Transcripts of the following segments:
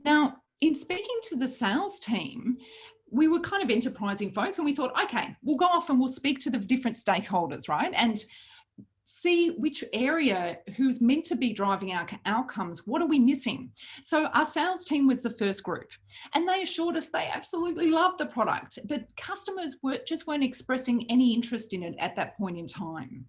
Now, in speaking to the sales team, we were kind of enterprising folks, and we thought, okay, we'll go off and we'll speak to the different stakeholders, right? And see which area who's meant to be driving our outcomes. What are we missing? So our sales team was the first group, and they assured us they absolutely loved the product, but customers just weren't expressing any interest in it at that point in time.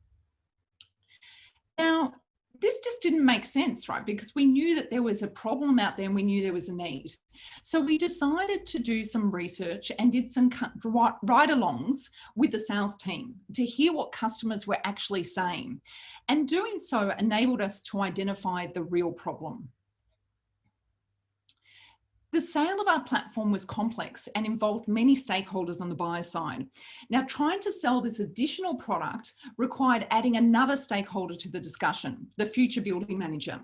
Now, this just didn't make sense, right? Because we knew that there was a problem out there and we knew there was a need. So we decided to do some research and did some ride-alongs with the sales team to hear what customers were actually saying. And doing so enabled us to identify the real problem. The sale of our platform was complex and involved many stakeholders on the buyer side. Now, trying to sell this additional product required adding another stakeholder to the discussion, the future building manager.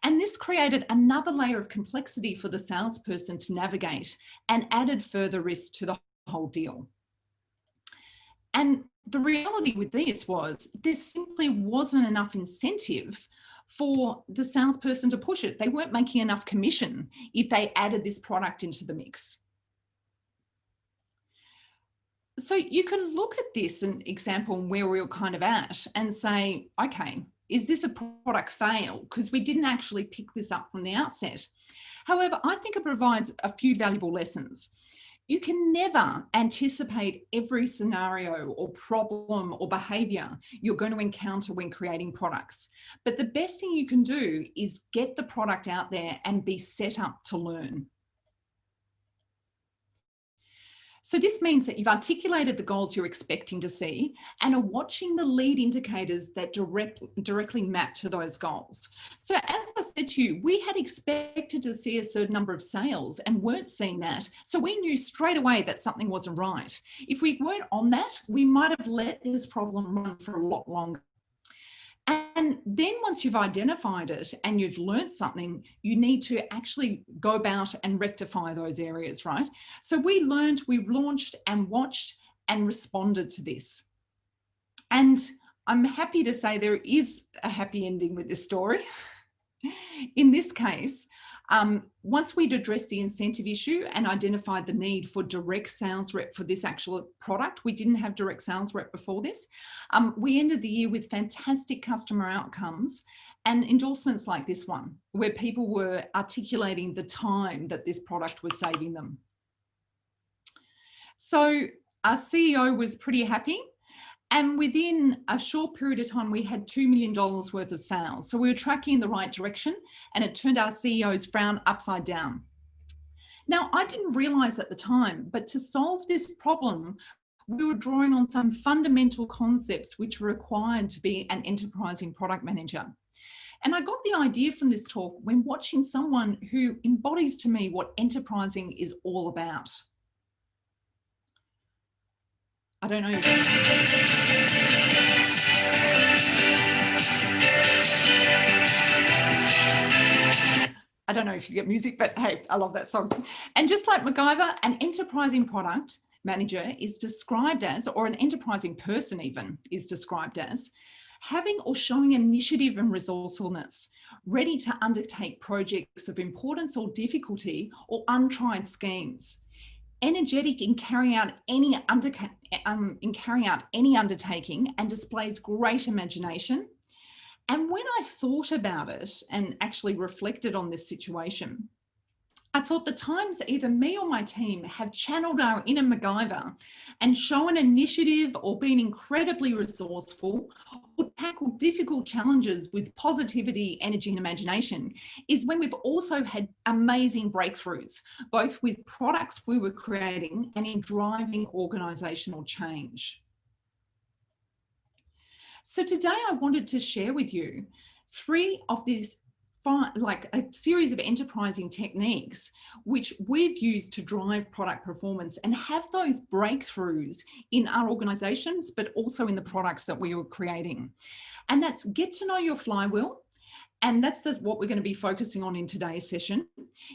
And this created another layer of complexity for the salesperson to navigate and added further risk to the whole deal. And the reality with this was there simply wasn't enough incentive for the salesperson to push it. They weren't making enough commission if they added this product into the mix. So you can look at this an example where we were kind of at and say, okay, is this a product fail? Because we didn't actually pick this up from the outset. However, I think it provides a few valuable lessons. You can never anticipate every scenario or problem or behavior you're going to encounter when creating products. But the best thing you can do is get the product out there and be set up to learn. So this means that you've articulated the goals you're expecting to see and are watching the lead indicators that directly map to those goals. So as I said to you, we had expected to see a certain number of sales and weren't seeing that. So we knew straight away that something wasn't right. If we weren't on that, we might have let this problem run for a lot longer. And then once you've identified it and you've learned something, you need to actually go about and rectify those areas, right? So we've launched and watched and responded to this. And I'm happy to say there is a happy ending with this story. In this case, once we'd addressed the incentive issue and identified the need for direct sales rep for this actual product, we didn't have direct sales rep before this. We ended the year with fantastic customer outcomes and endorsements like this one, where people were articulating the time that this product was saving them. So our CEO was pretty happy. And within a short period of time, we had $2 million worth of sales. So we were tracking in the right direction, and it turned our CEO's frown upside down. Now, I didn't realize at the time, but to solve this problem, we were drawing on some fundamental concepts which were required to be an enterprising product manager. And I got the idea from this talk when watching someone who embodies to me what enterprising is all about. I don't know. I don't know if you get music, but hey, I love that song. And just like MacGyver, an enterprising product manager is described as, or an enterprising person even is described as, having or showing initiative and resourcefulness, ready to undertake projects of importance or difficulty or untried schemes. Energetic in carrying out any undertaking and displays great imagination. And when I thought about it and actually reflected on this situation, I thought the times either me or my team have channeled our inner MacGyver and shown initiative or been incredibly resourceful or tackled difficult challenges with positivity, energy and imagination is when we've also had amazing breakthroughs, both with products we were creating and in driving organisational change. So today I wanted to share with you 3 of these like a series of enterprising techniques which we've used to drive product performance and have those breakthroughs in our organizations, but also in the products that we were creating. And that's get to know your flywheel. And that's what we're going to be focusing on in today's session.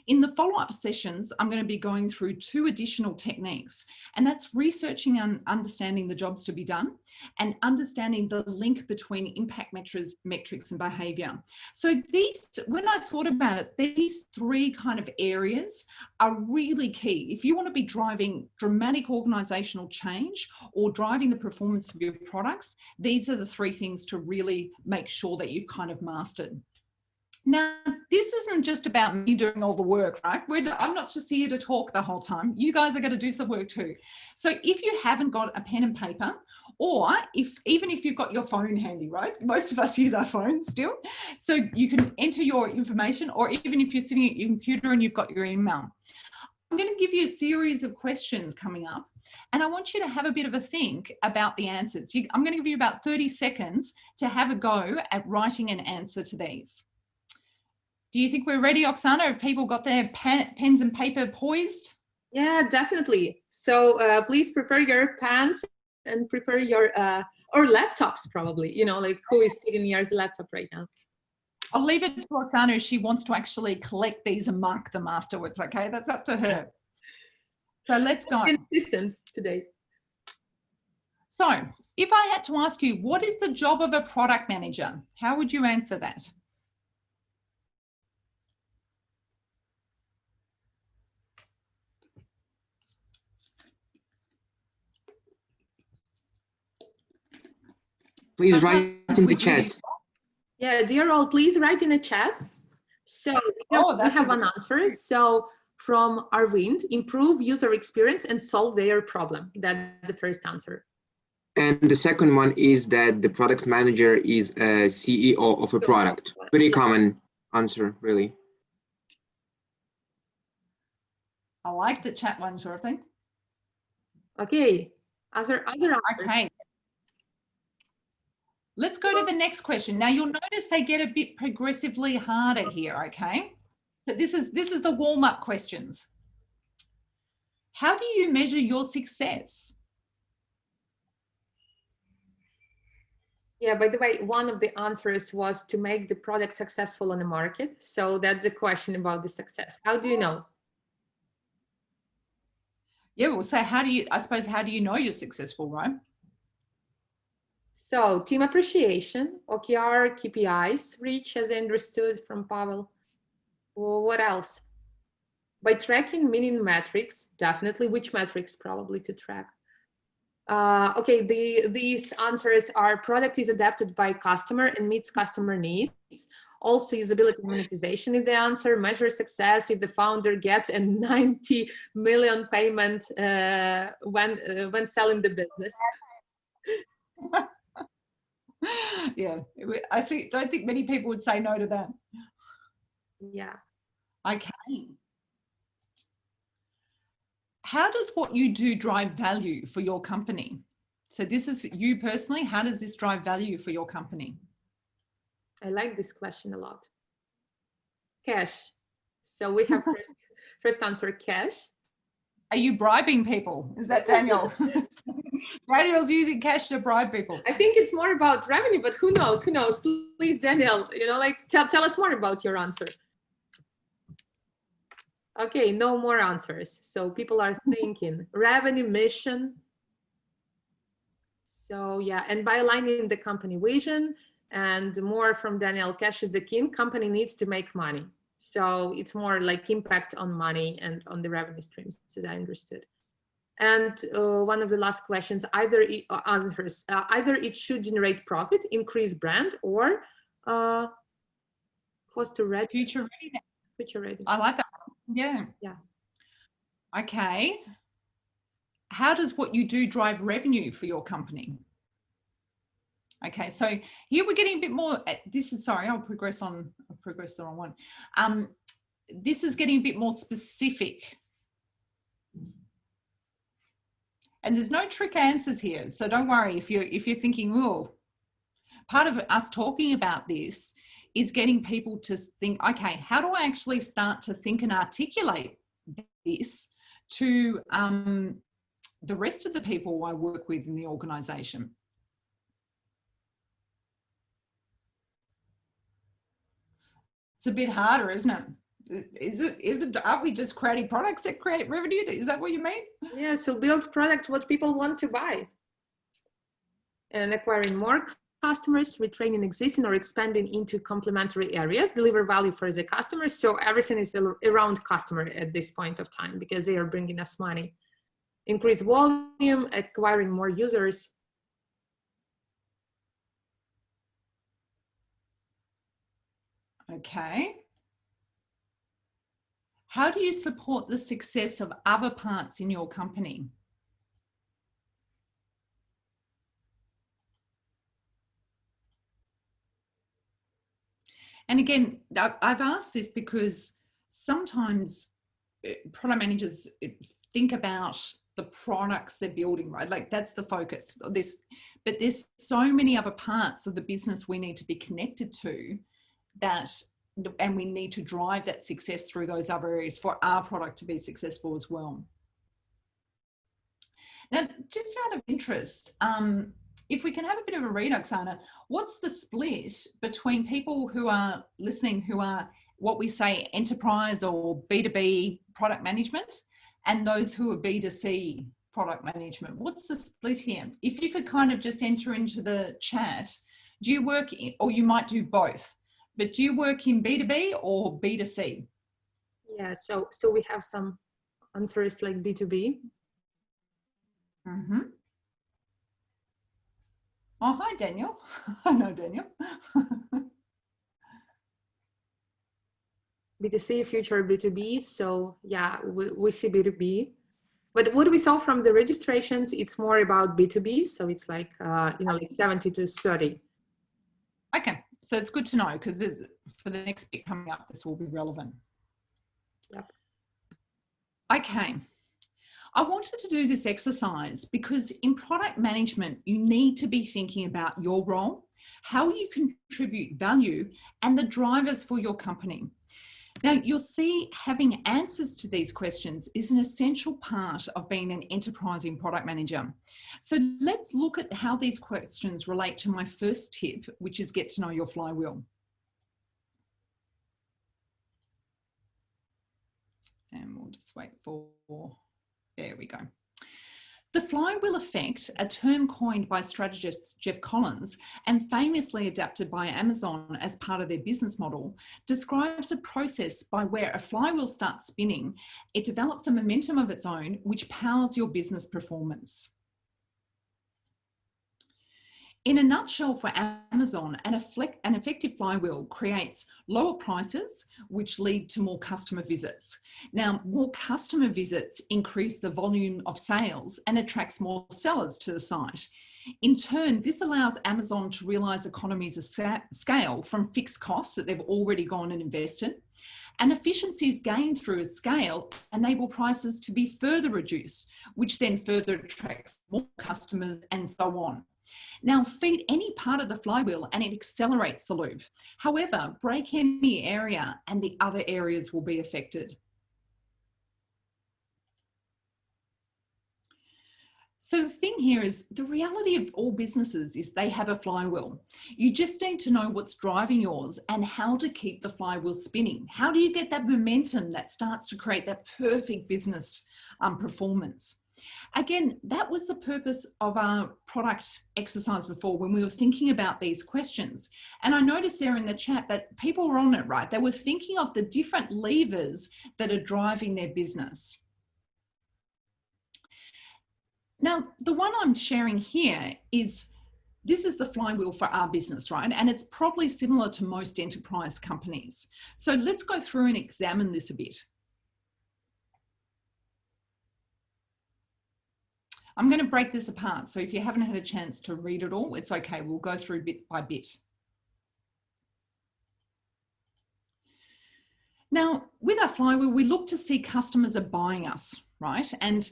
In the follow-up sessions, I'm going to be going through 2 additional techniques, and that's researching and understanding the jobs to be done and understanding the link between impact metrics and behavior. So these, when I thought about it, these 3 kind of areas are really key. If you want to be driving dramatic organizational change or driving the performance of your products, these are the 3 things to really make sure that you've kind of mastered. Now, this isn't just about me doing all the work, right? I'm not just here to talk the whole time. You guys are going to do some work too. So if you haven't got a pen and paper, or even if you've got your phone handy, right? Most of us use our phones still. So you can enter your information, or even if you're sitting at your computer and you've got your email. I'm going to give you a series of questions coming up, and I want you to have a bit of a think about the answers. I'm going to give you about 30 seconds to have a go at writing an answer to these. Do you think we're ready, Oksana? Have people got their pens and paper poised? Yeah, definitely. So please prepare your pens and prepare your, or laptops probably, you know, like who is sitting near his laptop right now? I'll leave it to Oksana if she wants to actually collect these and mark them afterwards, okay? That's up to her. So let's go. Consistent today. So if I had to ask you, what is the job of a product manager? How would you answer that? Please write in the chat. Yeah, dear all, please write in the chat. So we have one answer. So from Arvind, improve user experience and solve their problem. That's the first answer. And the second one is that the product manager is a CEO of a product. Pretty common answer, really. I like the chat one, sort of thing. Okay, other answers. Okay. Let's go to the next question. Now you'll notice they get a bit progressively harder here, okay? So this is the warm-up questions. How do you measure your success? Yeah, by the way, one of the answers was to make the product successful on the market. So that's the question about the success. How do you know? Yeah, well, so how do you know you're successful, right? So team appreciation, OKR, KPIs, reach, as I understood from Pavel. Well, what else? By tracking meaning metrics, definitely. Which metrics probably to track? Okay, these answers are product is adapted by customer and meets customer needs. Also usability and monetization in the answer. Measure success if the founder gets a 90 million payment when selling the business. Yeah, don't think many people would say no to that. Yeah. Okay. How does what you do drive value for your company? So this is you personally. How does this drive value for your company? I like this question a lot. Cash. So we have first answer, cash. Are you bribing people? Is that Daniel? Daniel's using cash to bribe people. I think it's more about revenue, but who knows? Who knows? Please, Daniel, you know, like tell us more about your answer. Okay, no more answers. So people are thinking revenue, mission. So yeah, and by aligning the company vision and more from Daniel, cash is the king. Company needs to make money. So it's more like impact on money and on the revenue streams, as I understood. And one of the last questions, either it should generate profit, increase brand, or foster ready. Future ready. Future ready. I like that. Yeah. Yeah. Okay. How does what you do drive revenue for your company? Okay, so here we're getting a bit more. I'll progress on the wrong one. This is getting a bit more specific. And there's no trick answers here. So don't worry if you're thinking, oh, part of us talking about this is getting people to think, okay, how do I actually start to think and articulate this to the rest of the people I work with in the organization? It's a bit harder, isn't it? aren't we just creating products that create revenue? Is that what you mean? Yeah, so build product what people want to buy. And acquiring more customers, retraining existing or expanding into complementary areas, deliver value for the customers. So everything is around customer at this point of time because they are bringing us money. Increase volume, acquiring more users. Okay. How do you support the success of other parts in your company? And again, I've asked this because sometimes product managers think about the products they're building, right? Like that's the focus of this, but there's so many other parts of the business we need to be connected to that, and we need to drive that success through those other areas for our product to be successful as well. Now, just out of interest, if we can have a bit of a read, Oksana, what's the split between people who are listening, who are what we say enterprise or B2B product management, and those who are B2C product management? What's the split here? If you could kind of just enter into the chat, do you work in, or you might do both, but do you work in B2B or B2C? Yeah, so we have some answers like B2B. Mm-hmm. Oh, hi, Daniel. I know Daniel. B2C, future B2B. So yeah, we see B2B. But what we saw from the registrations, it's more about B2B. So it's like, like 70 to 30. Okay, so it's good to know because for the next bit coming up, this will be relevant. Yep. Okay. I wanted to do this exercise because in product management, you need to be thinking about your role, how you contribute value, and the drivers for your company. Now, you'll see having answers to these questions is an essential part of being an enterprising product manager. So let's look at how these questions relate to my first tip, which is get to know your flywheel. And we'll just wait for, there we go. The flywheel effect, a term coined by strategist Jeff Collins and famously adapted by Amazon as part of their business model, describes a process by where a flywheel starts spinning. It develops a momentum of its own, which powers your business performance. In a nutshell, for Amazon, an effective flywheel creates lower prices, which lead to more customer visits. Now, more customer visits increase the volume of sales and attracts more sellers to the site. In turn, this allows Amazon to realize economies of scale from fixed costs that they've already gone and invested, and efficiencies gained through a scale enable prices to be further reduced, which then further attracts more customers and so on. Now, feed any part of the flywheel and it accelerates the loop. However, break any area and the other areas will be affected. So the thing here is the reality of all businesses is they have a flywheel. You just need to know what's driving yours and how to keep the flywheel spinning. How do you get that momentum that starts to create that perfect business performance? Again, that was the purpose of our product exercise before when we were thinking about these questions. And I noticed there in the chat that people were on it, right? They were thinking of the different levers that are driving their business. Now, the one I'm sharing here is, this is the flywheel for our business, right? And it's probably similar to most enterprise companies. So let's go through and examine this a bit. I'm going to break this apart. So if you haven't had a chance to read it all, it's okay. We'll go through bit by bit. Now, with our flywheel, we look to see customers are buying us, right? And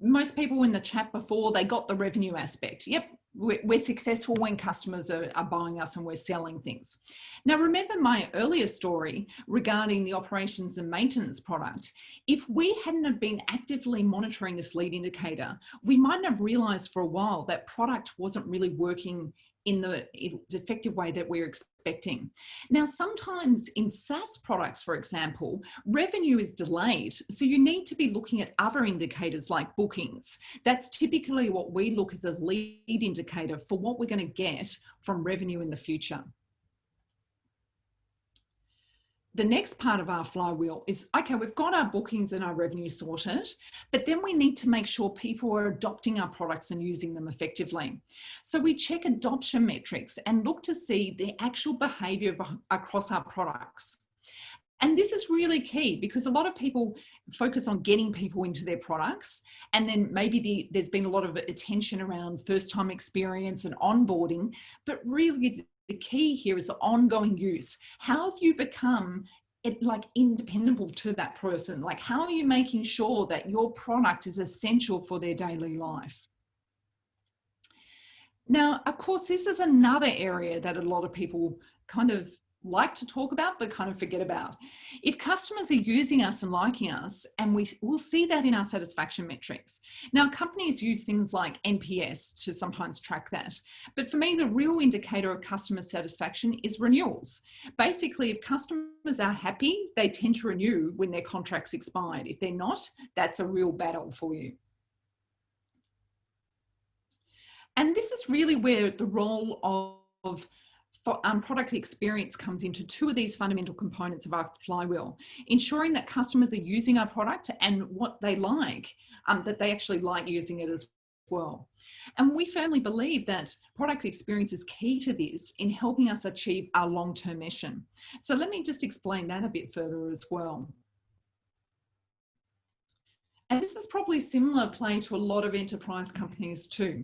most people in the chat before, they got the revenue aspect. Yep, we're successful when customers are buying us and we're selling things. Now, remember my earlier story regarding the operations and maintenance product. If we hadn't have been actively monitoring this lead indicator, we mightn't have realized for a while that product wasn't really working in the effective way that we're expecting. Now, sometimes in SaaS products, for example, revenue is delayed. So you need to be looking at other indicators like bookings. That's typically what we look as a lead indicator for what we're going to get from revenue in the future. The next part of our flywheel is, okay, we've got our bookings and our revenue sorted, but then we need to make sure people are adopting our products and using them effectively. So we check adoption metrics and look to see the actual behavior across our products. And this is really key because a lot of people focus on getting people into their products, and then maybe there's been a lot of attention around first-time experience and onboarding, but really the key here is the ongoing use. How have you become independent to that person? Like, how are you making sure that your product is essential for their daily life? Now, of course, this is another area that a lot of people kind of like to talk about but kind of forget about. If customers are using us and liking us, and we'll see that in our satisfaction metrics. Now, companies use things like NPS to sometimes track that, but for me the real indicator of customer satisfaction is renewals. Basically, if customers are happy, they tend to renew when their contract's expired. If they're not, that's a real battle for you. And this is really where the role of product experience comes into two of these fundamental components of our flywheel, ensuring that customers are using our product and what they like, that they actually like using it as well. And we firmly believe that product experience is key to this in helping us achieve our long-term mission. So let me just explain that a bit further as well. And this is probably similar play to a lot of enterprise companies too.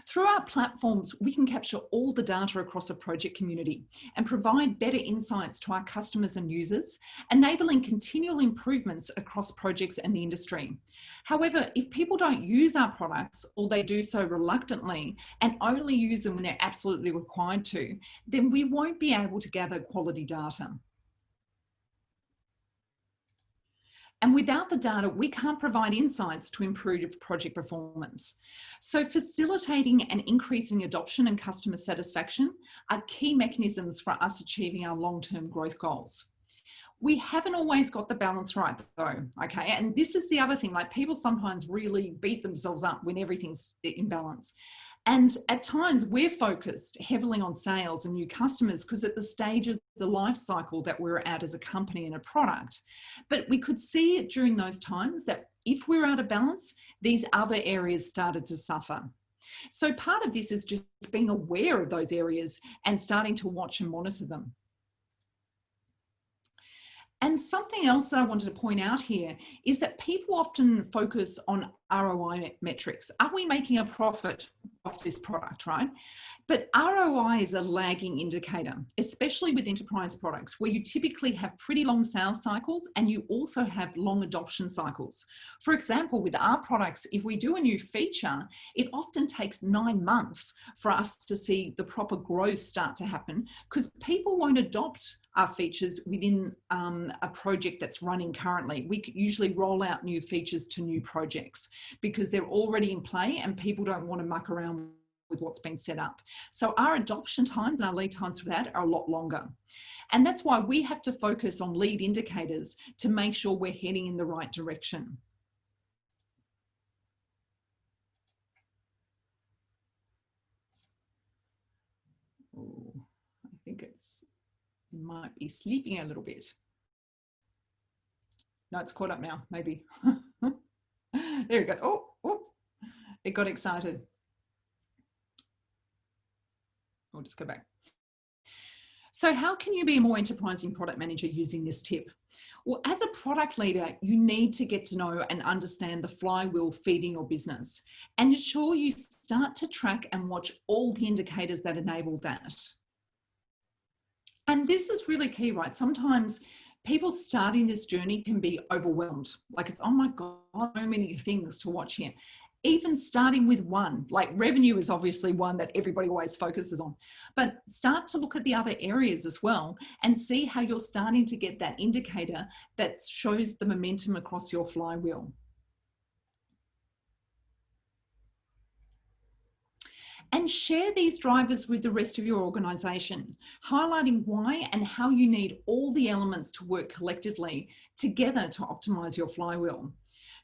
Through our platforms, we can capture all the data across a project community and provide better insights to our customers and users, enabling continual improvements across projects and the industry. However, if people don't use our products, or they do so reluctantly and only use them when they're absolutely required to, then we won't be able to gather quality data. And without the data, we can't provide insights to improve project performance. So facilitating and increasing adoption and customer satisfaction are key mechanisms for us achieving our long-term growth goals. We haven't always got the balance right though, okay? And this is the other thing, like people sometimes really beat themselves up when everything's in balance. And at times we're focused heavily on sales and new customers because at the stage of the life cycle that we're at as a company and a product. But we could see it during those times that if we're out of balance, these other areas started to suffer. So part of this is just being aware of those areas and starting to watch and monitor them. And something else that I wanted to point out here is that people often focus on ROI metrics. Are we making a profit off this product, right? But ROI is a lagging indicator, especially with enterprise products where you typically have pretty long sales cycles and you also have long adoption cycles. For example, with our products, if we do a new feature, it often takes 9 months for us to see the proper growth start to happen because people won't adopt our features within a project that's running currently. We usually roll out new features to new projects because they're already in play and people don't want to muck around with what's been set up. So our adoption times and our lead times for that are a lot longer. And that's why we have to focus on lead indicators to make sure we're heading in the right direction. Oh, I think it might be sleeping a little bit. No, it's caught up now, maybe. There we go. Oh, it got excited. I'll just go back. So how can you be a more enterprising product manager using this tip? Well, as a product leader, you need to get to know and understand the flywheel feeding your business and ensure you start to track and watch all the indicators that enable that. And this is really key, right? Sometimes people starting this journey can be overwhelmed. Like it's, oh my God, so many things to watch here. Even starting with one, like revenue is obviously one that everybody always focuses on, but start to look at the other areas as well and see how you're starting to get that indicator that shows the momentum across your flywheel. And share these drivers with the rest of your organization, highlighting why and how you need all the elements to work collectively together to optimize your flywheel.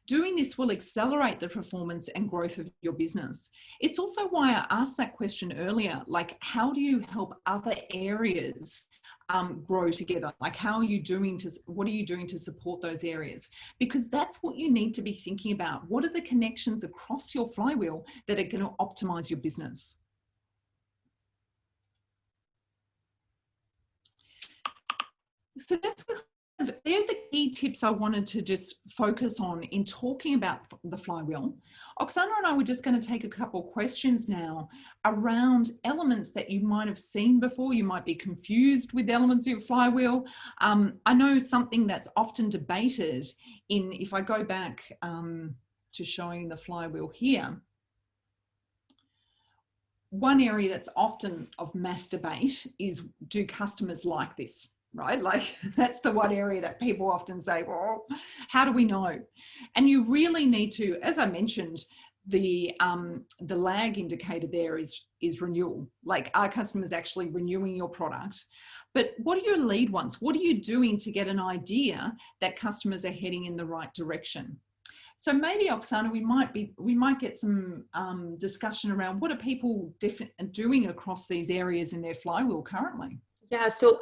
Doing this will accelerate the performance and growth of your business. It's also why I asked that question earlier, like, how do you help other areas grow together? Like, how are you doing to, what are you doing to support those areas? Because that's what you need to be thinking about. What are the connections across your flywheel that are going to optimize your business? So they're the key tips I wanted to just focus on in talking about the flywheel. Oksana and I were just going to take a couple of questions now around elements that you might have seen before. You might be confused with elements of your flywheel. I know something that's often debated in, if I go back to showing the flywheel here, one area that's often of mass debate is, do customers like this? Right? Like, that's the one area that people often say, well, how do we know? And you really need to, as I mentioned, the lag indicator there is renewal. Like, are customers actually renewing your product? But what are your lead ones? What are you doing to get an idea that customers are heading in the right direction? So maybe, Oksana, we might get some discussion around what are people doing across these areas in their flywheel currently. Yeah, so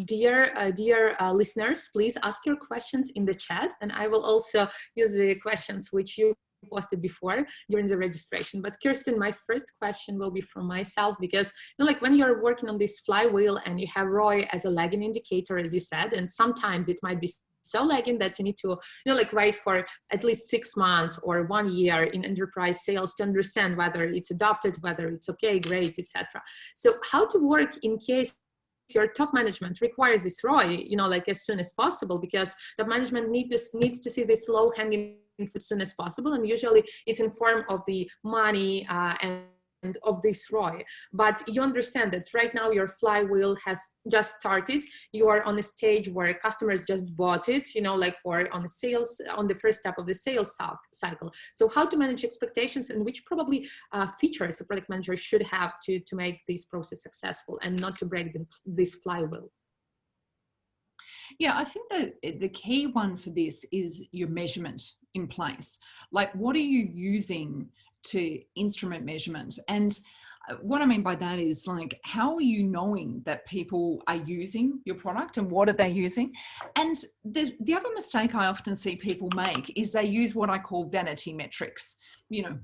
dear listeners, please ask your questions in the chat, and I will also use the questions which you posted before during the registration. But Kirsten, my first question will be from myself, because, you know, like, when you're working on this flywheel and you have ROI as a lagging indicator, as you said, and sometimes it might be so lagging that you need to, you know, like, wait for at least 6 months or 1 year in enterprise sales to understand whether it's adopted, whether it's okay, great, etc. So how to work in case your top management requires this ROI, you know, like, as soon as possible, because the management needs to see this low hanging fruit as soon as possible, and usually it's in form of the money and of this ROI. But you understand that right now your flywheel has just started. You are on a stage where customers just bought it, you know, like, or on the first step of the sales cycle. So how to manage expectations, and which probably features a product manager should have to make this process successful and not to break this flywheel? Yeah, I think that the key one for this is your measurement in place. Like, what are you using to instrument measurement? And what I mean by that is, like, how are you knowing that people are using your product, and what are they using? And the other mistake I often see people make is they use what I call vanity metrics. You know,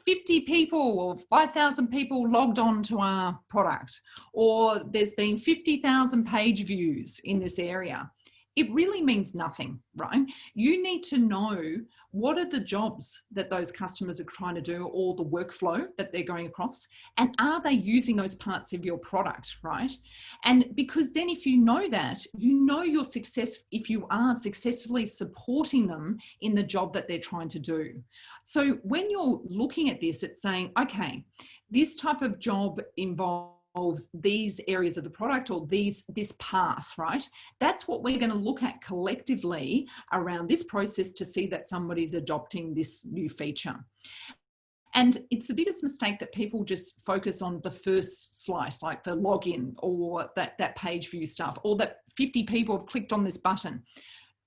50 people or 5,000 people logged on to our product, or there's been 50,000 page views in this area. It really means nothing, right? You need to know what are the jobs that those customers are trying to do, or the workflow that they're going across, and are they using those parts of your product, right? And because then if you know that, you know your success if you are successfully supporting them in the job that they're trying to do. So when you're looking at this, it's saying, okay, this type of job involves these areas of the product, or this path, right? That's what we're going to look at collectively around this process to see that somebody's adopting this new feature. And it's the biggest mistake that people just focus on the first slice, like the login, or that page view stuff, or that 50 people have clicked on this button.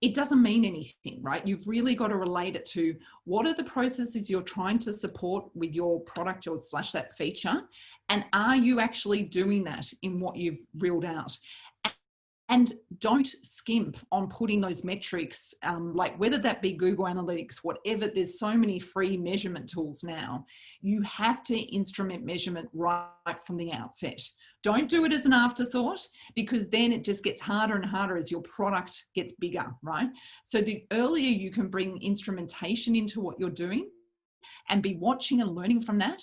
It doesn't mean anything, right? You've really got to relate it to what are the processes you're trying to support with your product or / that feature, and are you actually doing that in what you've reeled out? And don't skimp on putting those metrics, like whether that be Google Analytics, whatever, there's so many free measurement tools now. You have to instrument measurement right from the outset. Don't do it as an afterthought, because then it just gets harder and harder as your product gets bigger, right? So the earlier you can bring instrumentation into what you're doing and be watching and learning from that,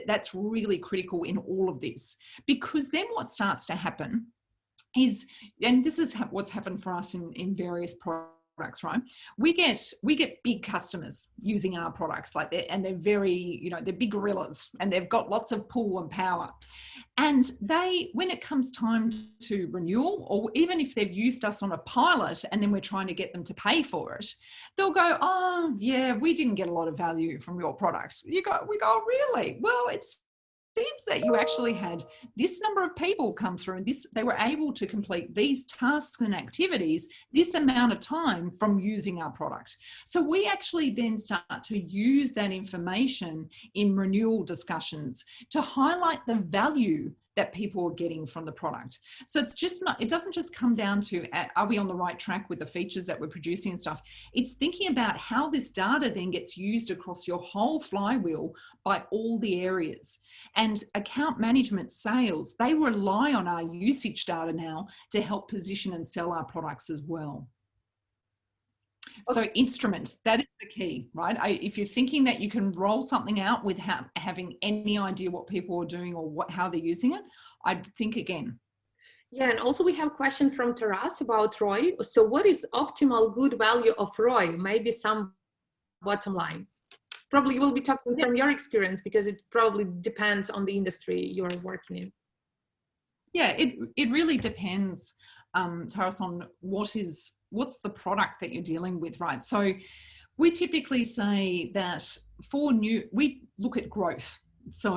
that's really critical in all of this. Because then what starts to happen is, and this is what's happened for us in various products, right? We get big customers using our products, like they're very, you know, they're big gorillas, and they've got lots of pull and power. And when it comes time to renewal, or even if they've used us on a pilot and then we're trying to get them to pay for it, they'll go, oh yeah, we didn't get a lot of value from your product. We go, really? Well, it's seems that you actually had this number of people come through and they were able to complete these tasks and activities this amount of time from using our product. So we actually then start to use that information in renewal discussions to highlight the value that people are getting from the product. So it's just not, it doesn't just come down to, are we on the right track with the features that we're producing and stuff? It's thinking about how this data then gets used across your whole flywheel by all the areas. And account management, sales, they rely on our usage data now to help position and sell our products as well. So instrument, that is the key, right? If you're thinking that you can roll something out without having any idea what people are doing or how they're using it, I'd think again. Yeah, and also we have a question from Taras about Roi. So what is optimal good value of Roi? Maybe some bottom line. Probably you will be talking from your experience because it probably depends on the industry you're working in. Yeah, it really depends, Taras, on what's the product that you're dealing with, right? So we typically say that we look at growth. So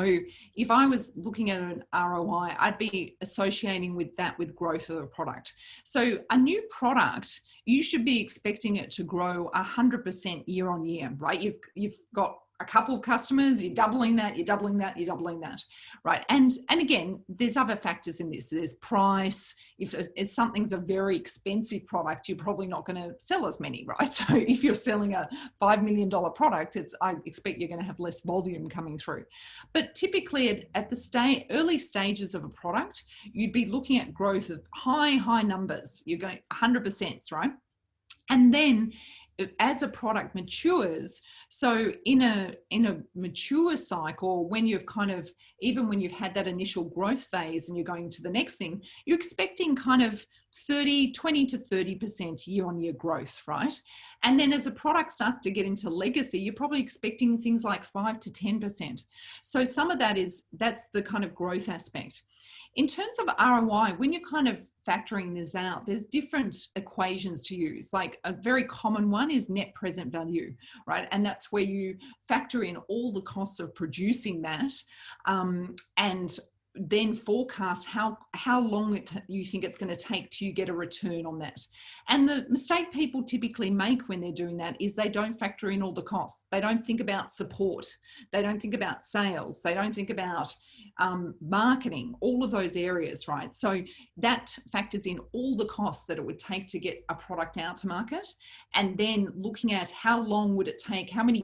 if I was looking at an ROI, I'd be associating with growth of a product. So a new product, you should be expecting it to grow 100% year on year, right? You've got a couple of customers, you're doubling that, you're doubling that, you're doubling that, right? And again, there's other factors in this. There's price. If something's a very expensive product, you're probably not going to sell as many, right? So if you're selling a $5 million product, I expect you're going to have less volume coming through. But typically at the early stages of a product, you'd be looking at growth of high numbers. You're going 100%, right? And then as a product matures, so in a mature cycle, when you've even when you've had that initial growth phase and you're going to the next thing, you're expecting kind of 20 to 30% year-on-year growth, right? And then as a product starts to get into legacy, you're probably expecting things like 5 to 10%. So some of that's the kind of growth aspect. In terms of ROI, when you're kind of factoring this out, there's different equations to use. Like a very common one is net present value, right? And that's where you factor in all the costs of producing that and then forecast how long you think it's going to take to get a return on that. And the mistake people typically make when they're doing that is they don't factor in all the costs. They don't think about support. They don't think about sales. They don't think about marketing, all of those areas, right? So that factors in all the costs that it would take to get a product out to market. And then looking at how long would it take, how many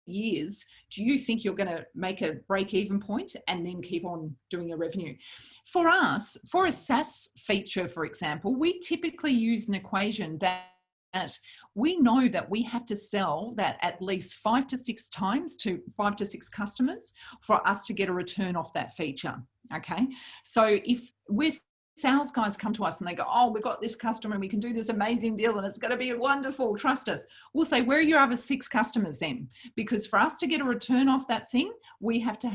years do you think you're going to make a break-even point and then keep on doing your revenue? For us, for a SaaS feature, for example, we typically use an equation that we know that we have to sell that at least 5 to 6 times to 5 to 6 customers for us to get a return off that feature. Okay, so if sales guys come to us and they go, oh, we've got this customer and we can do this amazing deal and it's going to be wonderful, trust us. We'll say, where are your other 6 customers then? Because for us to get a return off that thing, we have to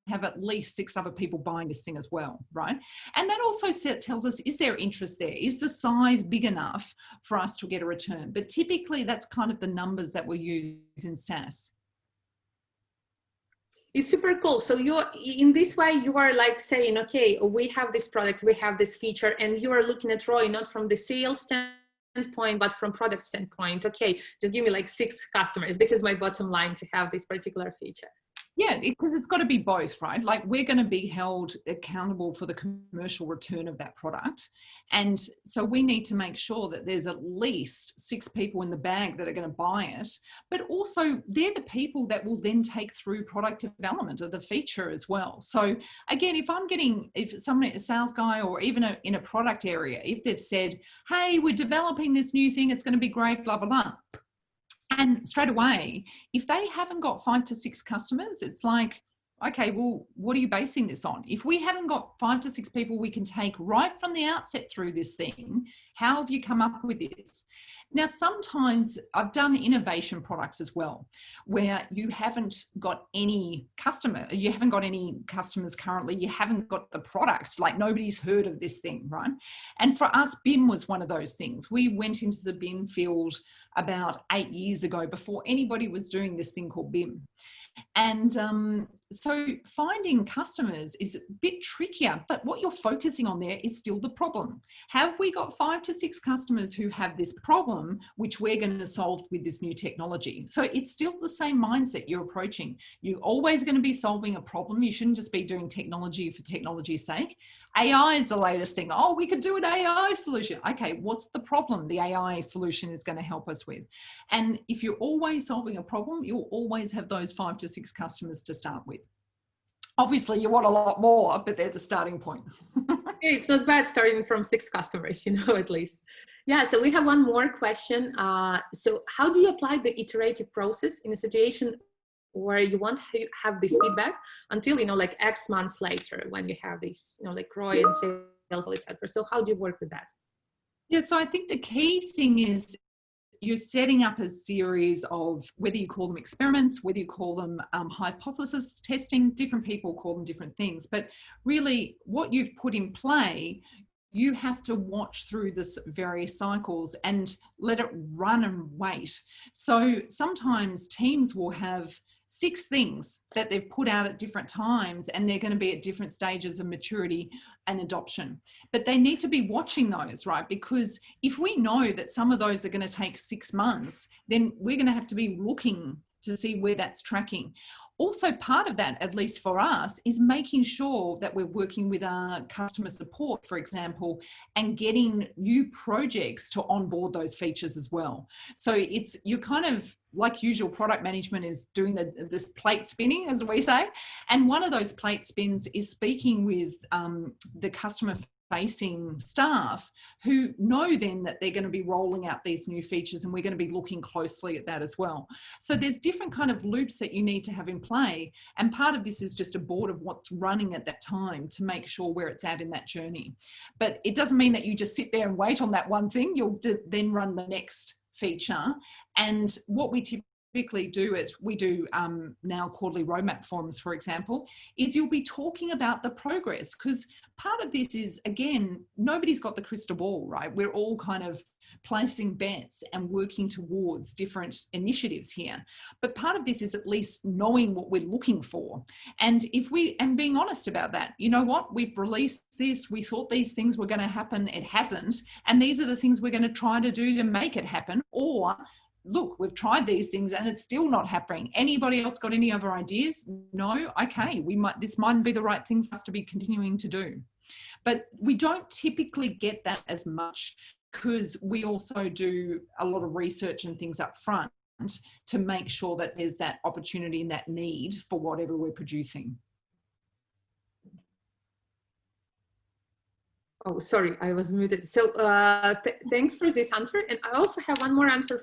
have at least 6 other people buying this thing as well, right? And that also tells us, is there interest there? Is the size big enough for us to get a return? But typically that's kind of the numbers that we use in SaaS. It's super cool. So in this way, you are like saying, okay, we have this product, we have this feature, and you are looking at Roi not from the sales standpoint, but from product standpoint. Okay, just give me like 6 customers. This is my bottom line to have this particular feature. Yeah, because it's got to be both, right? Like we're going to be held accountable for the commercial return of that product. And so we need to make sure that there's at least 6 people in the bag that are going to buy it, but also they're the people that will then take through product development of the feature as well. So again, if somebody, a sales guy or even in a product area, if they've said, hey, we're developing this new thing, it's going to be great, blah, blah, blah. And straight away, if they haven't got 5 to 6 customers, it's like, okay, well, what are you basing this on? If we haven't got 5 to 6 people we can take right from the outset through this thing, how have you come up with this? Now, sometimes I've done innovation products as well, where you haven't got any customers currently, you haven't got the product, like nobody's heard of this thing, right? And for us, BIM was one of those things. We went into the BIM field about 8 years ago before anybody was doing this thing called BIM. And so So finding customers is a bit trickier, but what you're focusing on there is still the problem. Have we got 5 to 6 customers who have this problem, which we're going to solve with this new technology? So it's still the same mindset you're approaching. You're always going to be solving a problem. You shouldn't just be doing technology for technology's sake. AI is the latest thing. Oh, we could do an AI solution. Okay, what's the problem the AI solution is going to help us with? And if you're always solving a problem, you'll always have those 5 to 6 customers to start with. Obviously, you want a lot more, but they're the starting point. It's not bad starting from 6 customers, at least. Yeah, so we have one more question. So how do you apply the iterative process in a situation where you want to have this feedback until, like X months later when you have this, like Roi and sales, etc. So how do you work with that? Yeah, so I think the key thing is you're setting up a series of, whether you call them experiments, whether you call them hypothesis testing, different people call them different things, but really what you've put in play, you have to watch through this various cycles and let it run and wait. So sometimes teams will have 6 things that they've put out at different times, and they're going to be at different stages of maturity and adoption. But they need to be watching those, right? Because if we know that some of those are going to take 6 months, then we're going to have to be looking to see where that's tracking. Also, part of that, at least for us, is making sure that we're working with our customer support, for example, and getting new projects to onboard those features as well. So you're kind of, like usual, product management is doing this plate spinning, as we say. And one of those plate spins is speaking with the customer facing staff who know then that they're going to be rolling out these new features, and we're going to be looking closely at that as well. So there's different kind of loops that you need to have in play, and part of this is just a board of what's running at that time to make sure where it's at in that journey. But it doesn't mean that you just sit there and wait on that one thing. You'll then run the next feature. And what we typically do we do now quarterly roadmap forums, for example, is you'll be talking about the progress, because part of this is, again, nobody's got the crystal ball, right? We're all kind of placing bets and working towards different initiatives here. But part of this is at least knowing what we're looking for. And being honest about that, you know what, we've released this, we thought these things were going to happen, it hasn't. And these are the things we're going to try to do to make it happen. Or look, we've tried these things and it's still not happening. Anybody else got any other ideas? No? Okay, this mightn't be the right thing for us to be continuing to do. But we don't typically get that as much, because we also do a lot of research and things up front to make sure that there's that opportunity and that need for whatever we're producing. Oh, sorry, I was muted. So thanks for this answer. And I also have one more answer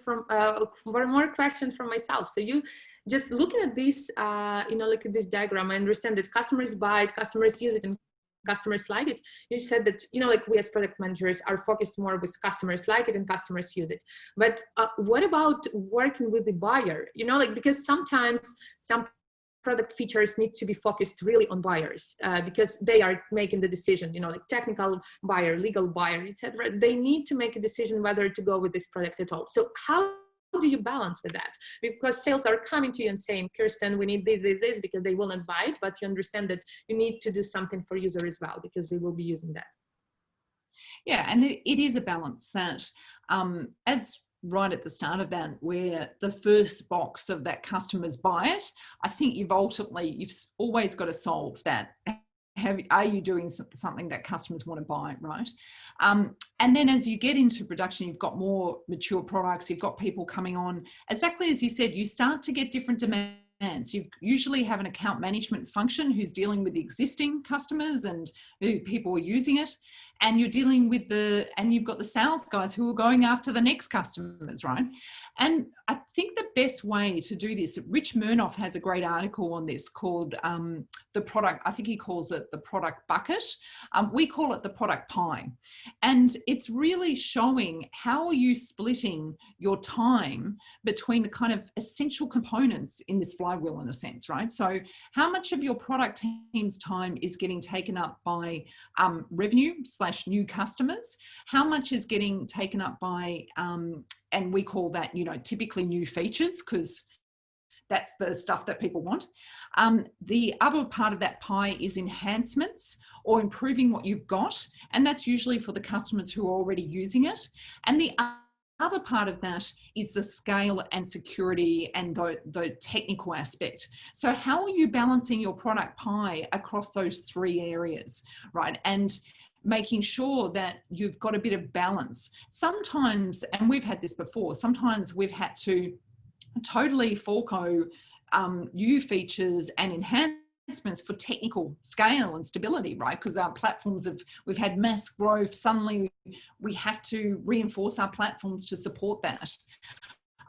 one more question from myself. So you just looking at this, look at this diagram, I understand that customers buy it, customers use it, and customers like it. You said that, like we as product managers are focused more with customers like it and customers use it. But what about working with the buyer? Because sometimes some product features need to be focused really on buyers because they are making the decision, like technical buyer, legal buyer, etc. They need to make a decision whether to go with this product at all. So how do you balance with that? Because sales are coming to you and saying, Kirsten, we need this, because they will not buy it, but you understand that you need to do something for user as well, because they will be using that. Yeah, and it is a balance that as right at the start of that, where the first box of that customers buy it, I think you've always got to solve that. Are you doing something that customers want to buy, right? And then as you get into production, you've got more mature products, you've got people coming on. Exactly as you said, you start to get different demands. You usually have an account management function who's dealing with the existing customers and who people are using it. And you're dealing with and you've got the sales guys who are going after the next customers, right? And I think the best way to do this, Rich Murnoff has a great article on this called the product, I think he calls it the product bucket. We call it the product pie. And it's really showing how are you splitting your time between the kind of essential components in this flywheel, in a sense, right? So how much of your product team's time is getting taken up by revenue/new customers? How much is getting taken up by, and we call that, typically new features, because that's the stuff that people want. The other part of that pie is enhancements or improving what you've got. And that's usually for the customers who are already using it. And the other part of that is the scale and security and the technical aspect. So how are you balancing your product pie across those three areas, right? And making sure that you've got a bit of balance. Sometimes, and we've had this before, sometimes we've had to totally forego new features and enhancements for technical scale and stability, right? Because our platforms we've had mass growth. Suddenly we have to reinforce our platforms to support that.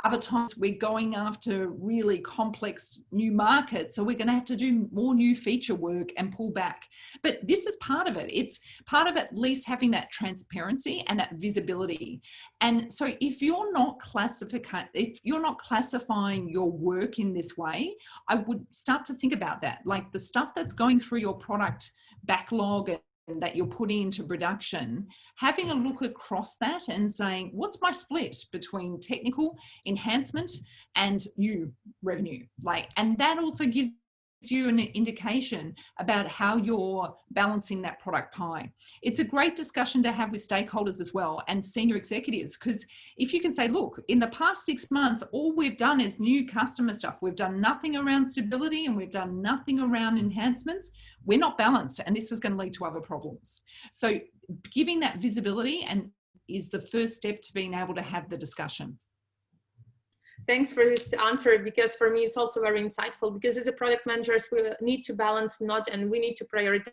Other times we're going after really complex new markets, so we're going to have to do more new feature work and pull back. But this is part of it. It's part of at least having that transparency and that visibility. And so if you're not classifying your work in this way, I would start to think about that. Like the stuff that's going through your product backlog that you're putting into production, having a look across that and saying, what's my split between technical enhancement and new revenue? And that also gives you an indication about how you're balancing that product pie. It's a great discussion to have with stakeholders as well and senior executives, because if you can say, look, in the past 6 months, all we've done is new customer stuff. We've done nothing around stability and we've done nothing around enhancements. We're not balanced, and this is going to lead to other problems. So giving that visibility is the first step to being able to have the discussion. Thanks for this answer, because for me it's also very insightful, because as a product managers we need to balance and we need to prioritize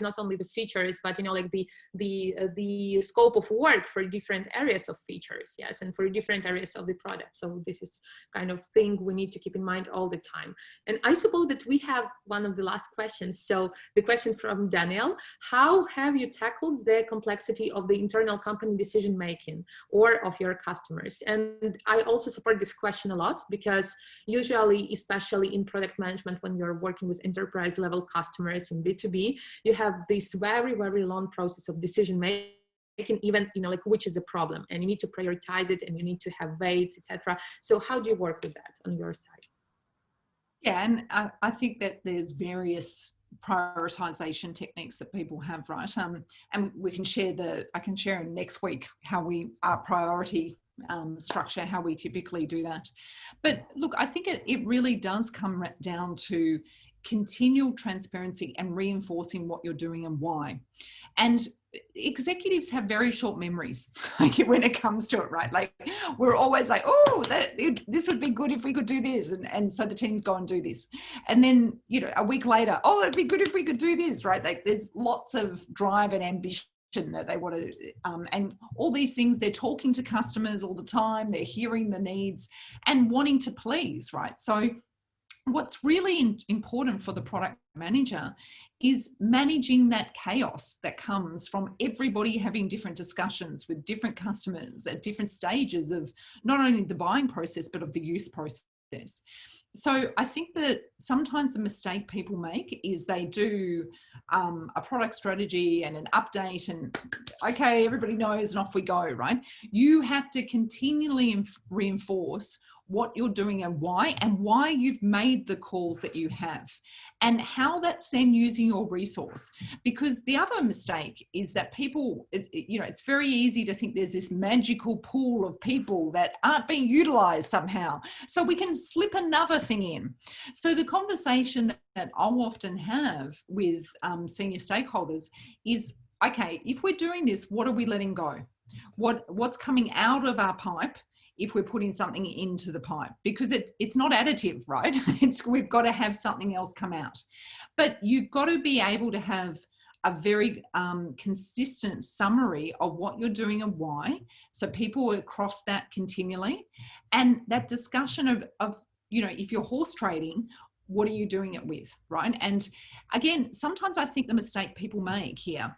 not only the features, but like the scope of work for different areas of features, yes, and for different areas of the product. So this is kind of thing we need to keep in mind all the time. And I suppose that we have one of the last questions. So the question from Daniel: how have you tackled the complexity of the internal company decision making or of your customers? And I also support this question a lot, because usually, especially in product management, when you're working with enterprise level customers in B2B, you have this very, very long process of decision making, even, like which is a problem, and you need to prioritize it and you need to have weights, etc. So how do you work with that on your side? Yeah, and I think that there's various prioritization techniques that people have, right? And we can share I can share next week how our priority structure, how we typically do that. But look, I think it really does come down to continual transparency and reinforcing what you're doing and why. And executives have very short memories when it comes to it, right? Like we're always like, oh, this would be good if we could do this. And so the teams go and do this. And then, a week later, oh, it'd be good if we could do this, right? Like there's lots of drive and ambition that they want to, and all these things, they're talking to customers all the time, they're hearing the needs and wanting to please, right? So what's really important for the product manager is managing that chaos that comes from everybody having different discussions with different customers at different stages of not only the buying process, but of the use process. So I think that sometimes the mistake people make is they do a product strategy and an update and okay, everybody knows and off we go, right? You have to continually reinforce what you're doing and why you've made the calls that you have and how that's then using your resource. Because the other mistake is that people, it's very easy to think there's this magical pool of people that aren't being utilized somehow. So we can slip another thing in. So the conversation that I'll often have with senior stakeholders is, okay, if we're doing this, what are we letting go? What's coming out of our pipe if we're putting something into the pipe? Because it's not additive, right? We've got to have something else come out. But you've got to be able to have a very consistent summary of what you're doing and why. So people will cross that continually. And that discussion of if you're horse trading, what are you doing it with, right? And again, sometimes I think the mistake people make here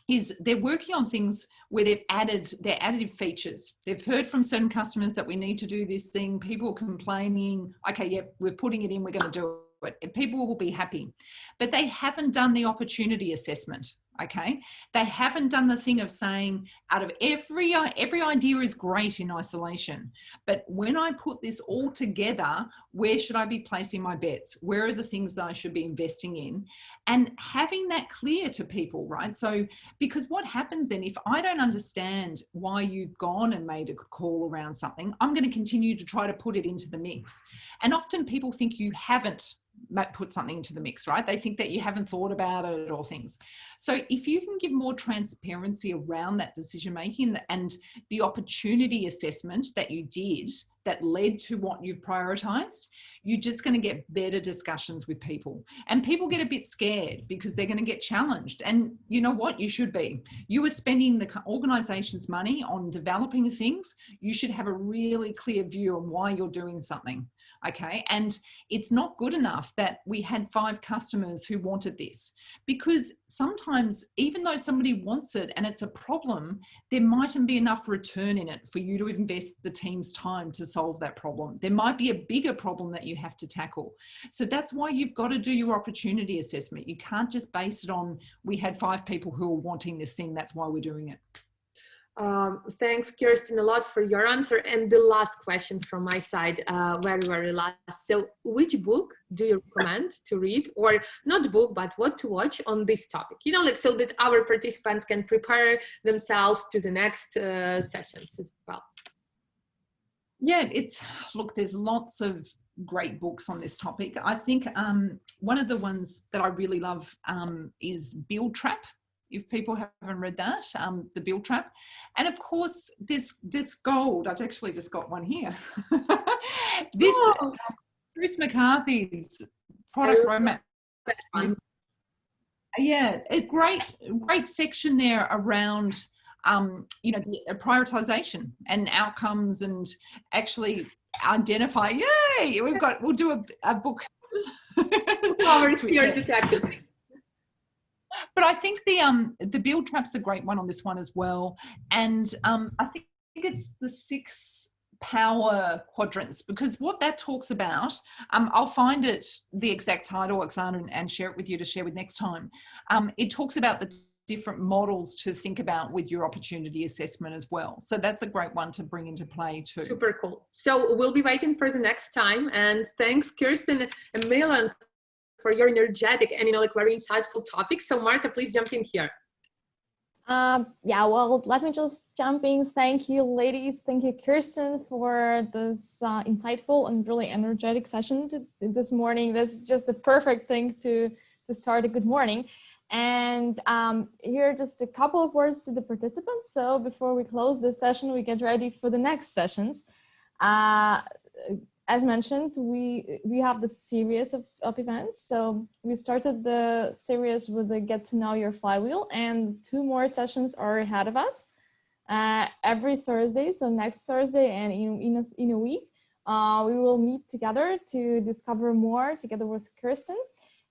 is they're working on things where they've added their additive features. They've heard from certain customers that we need to do this thing. People are complaining, okay, yep, we're putting it in, we're going to do it. People will be happy. But they haven't done the opportunity assessment, Okay, they haven't done the thing of saying, out of every idea is great in isolation, but when I put this all together, where should I be placing my bets? Where are the things that I should be investing in? And having that clear to people, right? So, because what happens then, if I don't understand why you've gone and made a call around something, I'm going to continue to try to put it into the mix. And often people think you haven't put something into the mix, right? They think that you haven't thought about it or things. So if you can give more transparency around that decision making and the opportunity assessment that you did that led to what you've prioritized, you're just going to get better discussions with people. And people get a bit scared because they're going to get challenged. And you know what? You should be. You are spending the organization's money on developing things. You should have a really clear view on why you're doing something. Okay. And it's not good enough that we had 5 customers who wanted this, because sometimes even though somebody wants it and it's a problem, there mightn't be enough return in it for you to invest the team's time to solve that problem. There might be a bigger problem that you have to tackle. So that's why you've got to do your opportunity assessment. You can't just base it on, we had 5 people who are wanting this thing, that's why we're doing it. Thanks, Kirsten, a lot for your answer. And the last question from my side, very last. So which book do you recommend to read, or not book, but what to watch on this topic? You know, like, so that our participants can prepare themselves to the next sessions as well. Yeah, look, there's lots of great books on this topic. I think one of the ones that I really love is Build Trap. If people haven't read that, the Build Trap. And of course, this gold, I've actually just got one here. Bruce McCarthy's product roadmap. That's fun. Yeah, a great section there around, you know, the prioritization and outcomes, and actually identify, yay, we'll do a book. Powers here detected. But I think the Build Trap's a great one on this one as well. And I think it's the 6 Power Quadrants, because what that talks about, I'll find it, the exact title, Oksana, and share it with you to share with next time. It talks about the different models to think about with your opportunity assessment as well. So that's a great one to bring into play too. Super cool. So we'll be waiting for the next time. And thanks, Kirsten and Milan, for your energetic and, you know, like, very insightful topic. So Marta, please jump in here. Yeah, well, let me just jump in. Thank you, ladies. Thank you, Kirsten, for this insightful and really energetic session this morning. That's just the perfect thing to start a good morning. And here are just a couple of words to the participants. So before we close this session, we get ready for the next sessions. As mentioned, we have the series of events. So we started the series with the Get to Know Your Flywheel, and 2 more sessions are ahead of us every Thursday. So next Thursday and in a week, we will meet together to discover more together with Kirsten.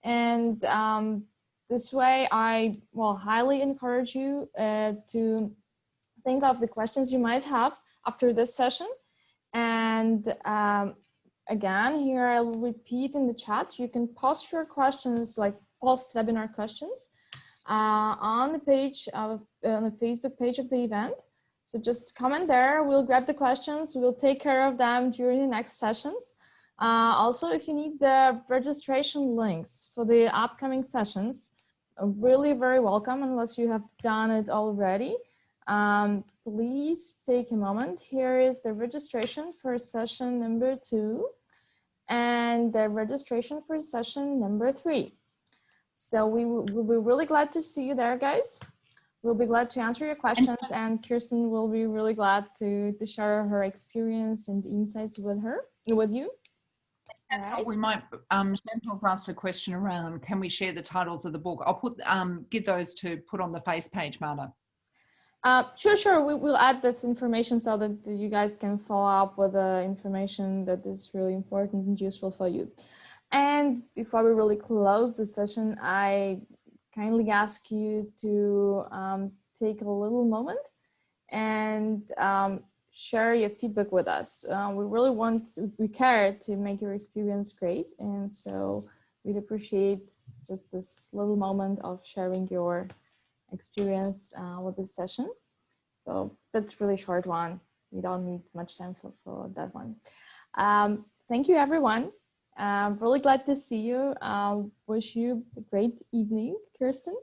And this way, I will highly encourage you to think of the questions you might have after this session. And again, here I'll repeat in the chat, you can post your questions, like post-webinar questions, on the page on the Facebook page of the event. So just comment there, we'll grab the questions, we'll take care of them during the next sessions. Also, if you need the registration links for the upcoming sessions, really very welcome, unless you have done it already. Please take a moment. Here is the registration for session number 2 and the registration for session number 3. So we'll be really glad to see you there, guys. We'll be glad to answer your questions, and Kirsten will be really glad to share her experience and insights with you. Right. We might, Chantal's asked a question around, can we share the titles of the book? I'll give those to put on the face page, Marta. Sure. We will add this information so that you guys can follow up with the information that is really important and useful for you. And before we really close the session, I kindly ask you to take a little moment and share your feedback with us. We care to make your experience great. And so we'd appreciate just this little moment of sharing your experience with this session. So that's really short one. We don't need much time for that one. Thank you, everyone. I'm really glad to see you. Wish you a great evening, Kirsten.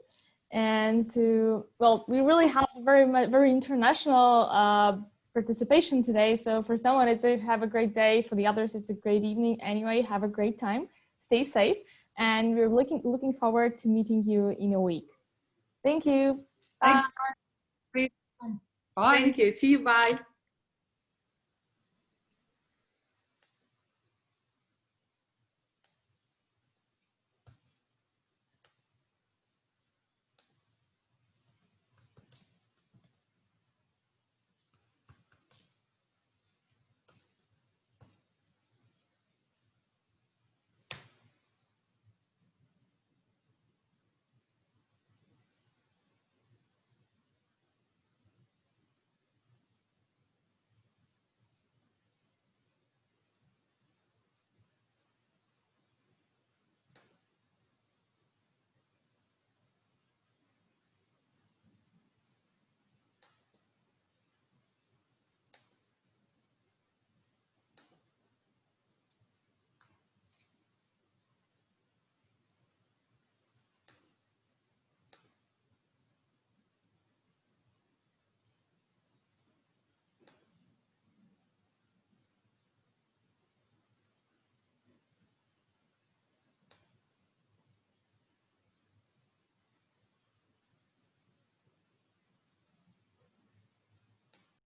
And we really have very international participation today. So for someone, it's have a great day. For the others, it's a great evening. Anyway, have a great time. Stay safe. And we're looking forward to meeting you in a week. Thank you. Thanks. Bye. Thank you. See you. Bye.